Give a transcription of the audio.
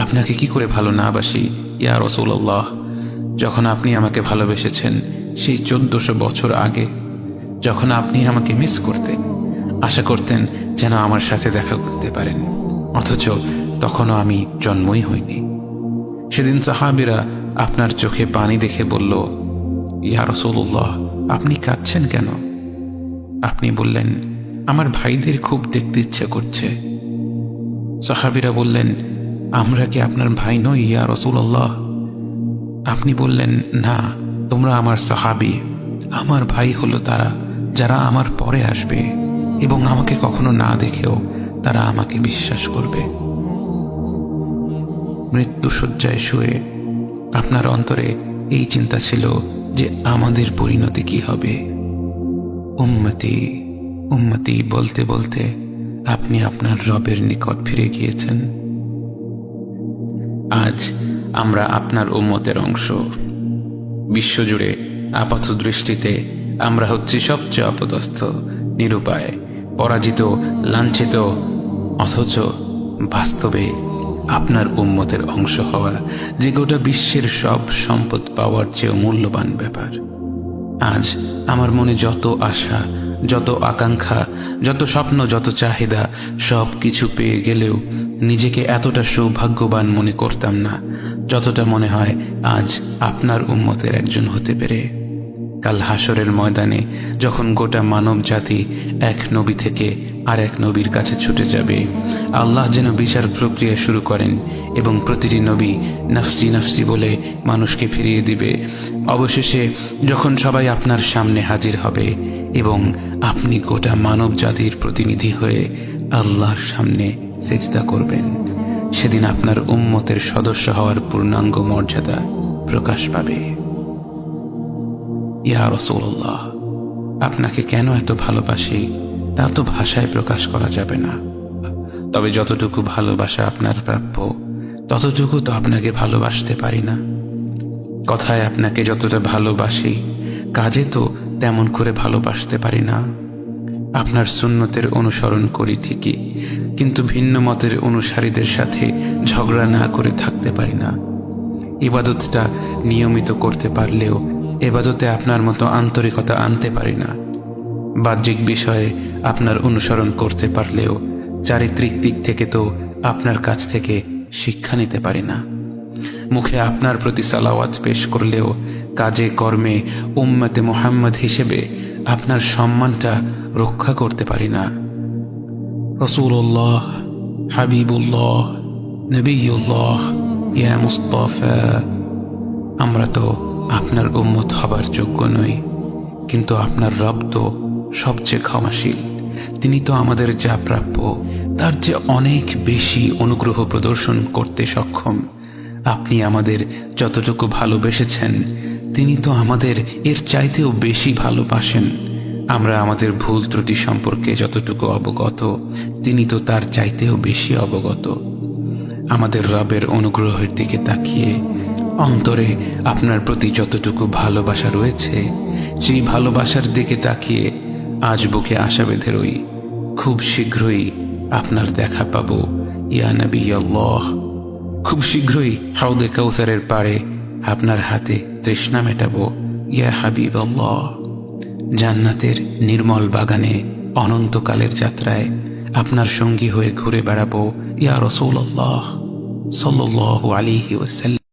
আপনাকে কি করে ভালো না বাসি ইয়া রাসূলুল্লাহ। যখন আপনি আমাকে ভালোবেসেছেন সেই 1400 বছর আগে, যখন আপনি আমাকে মিস করতেন, আশা করতেন যেন আমার সাথে দেখা করতে পারেন, অথচ তখনও আমি জন্মই হইনি। সেদিন সাহাবীরা আপনার চোখে পানি দেখে বলল, ইয়া রাসূলুল্লাহ, আপনি কাঁদছেন কেন? আপনি বললেন, আমার ভাইদের খুব দেখতে ইচ্ছা করছে। সাহাবীরা বললেন, আমরা কি আপনার ভাই নই ইয়া রাসূলুল্লাহ? আপনি বললেন, না, তোমরা আমার সাহাবী। আমার ভাই হলো তারা যারা আমার পরে আসবে এবং আমাকে কখনো না দেখেও তারা আমাকে বিশ্বাস করবে। মৃত্যু শয্যায় শুয়ে আপনার অন্তরে এই চিন্তা ছিল যে আমাদের পরিণতি কি হবে। উম্মতি উম্মতি বলতে বলতে আপনি আপনার রবের নিকট ফিরে গিয়েছেন। আজ আমরা আপনার উম্মতের অংশ। বিশ্বজুড়ে আপাত দৃষ্টিতে আমরা হচ্ছি সবচেয়ে অপদস্থ, নিরুপায়, পরাজিত, লাঞ্ছিত, অথচ বাস্তবে আপনার উম্মতের অংশ হওয়া যে গোটা বিশ্বের সব সম্পদ পাওয়ার চেয়েও মূল্যবান ব্যাপার। আজ আমার মনে যত আশা, যত আকাঙ্ক্ষা, যত স্বপ্ন, যত চাহিদা, সব কিছু পেয়ে গেলেও নিজেকে এতটা সৌভাগ্যবান মনে করতাম না যতটা মনে হয় আজ আপনার উম্মতের একজন হতে পেরে। কাল হাসরের ময়দানে যখন গোটা মানব জাতি এক নবী থেকে আর এক নবীর কাছে ছুটে যাবে, আল্লাহ যেন বিচার প্রক্রিয়া শুরু করেন এবং প্রতিটি নবী নফসি নফসি বলে মানুষকে ফিরিয়ে দিবে। অবশেষে যখন সবাই আপনার সামনে হাজির হবে এবং আপনি গোটা মানব জাতির প্রতিনিধি হয়ে আল্লাহর সামনে সিজদা করবেন, সেদিন আপনার উম্মতের সদস্য হওয়ার পূর্ণাঙ্গ মর্যাদা প্রকাশ পাবে। ইয়া রাসূলুল্লাহ, আপনাকে কেন এত ভালোবাসি তা তো ভাষায় প্রকাশ করা যাবে না। তবে যতটুকু ভালোবাসা আপনার প্রাপ্য ততটুকু তো আপনাকে ভালোবাসতে পারি না। কথায় আপনাকে যতটা ভালোবাসি, কাজে তো তেমন করে ভালোবাসতে পারি না। আপনার সুন্নতের অনুসরণ করি ঠিকই, কিন্তু ভিন্ন মতের অনুসারীদের সাথে ঝগড়া না করে থাকতে পারি না। ইবাদতটা নিয়মিত করতে পারলেও এবাদতে আপনার মতো আন্তরিকতা আনতে পারি না। বাহ্যিক বিষয়ে আপনার অনুসরণ করতে পারলেও চারিত্রিক দিক থেকে তো আপনার কাছ থেকে শিক্ষা নিতে পারি না। মুখে আপনার প্রতি সালাওয়াত পেশ করলেও কাজে কর্মে উম্মতে মুহাম্মদ হিসেবে আপনার সম্মানটা রক্ষা করতে পারি না। রাসূলুল্লাহ, হাবিবুল্লাহ, নবিয়ুল্লাহ, ইয়া মুস্তাফা, আমরা তো আপনার উম্মত হবার যোগ্য নই, কিন্তু আপনার রব তো সবচেয়ে ক্ষমাশীল। তিনি তো আমাদের যা প্রাপ্য তার চেয়ে অনেক বেশি অনুগ্রহ প্রদর্শন করতে সক্ষম। আপনি আমাদের যতটুকু ভালোবেসেছেন তিনি তো আমাদের এর চাইতেও বেশি ভালোবাসেন। আমরা আমাদের ভুল ত্রুটি সম্পর্কে যতটুকু অবগত তিনি তো তার চাইতেও বেশি অবগত। আমাদের রবের অনুগ্রহের দিকে তাকিয়ে অন্তরে আপনার প্রতি যতটুকু ভালোবাসা রয়েছে সেই ভালোবাসার দিকে তাকিয়ে আজ বুকে আশা বেঁধে রই, খুব শীঘ্রই আপনার দেখা পাবো ইয়া নবী আল্লাহ। খুব শীঘ্রই হাউদে কাউসারের পাড়ে আপনার হাতে তৃষ্ণা মেটাবো ইয়া হাবিব আল্লাহ। জান্নাতের নির্মল বাগানে অনন্তকালের যাত্রায় আপনার সঙ্গী হয়ে ঘুরে বেড়াবো ইয়া রাসূলুল্লাহ সাল্লাল্লাহু আলাইহি ওয়াসাল্লাম।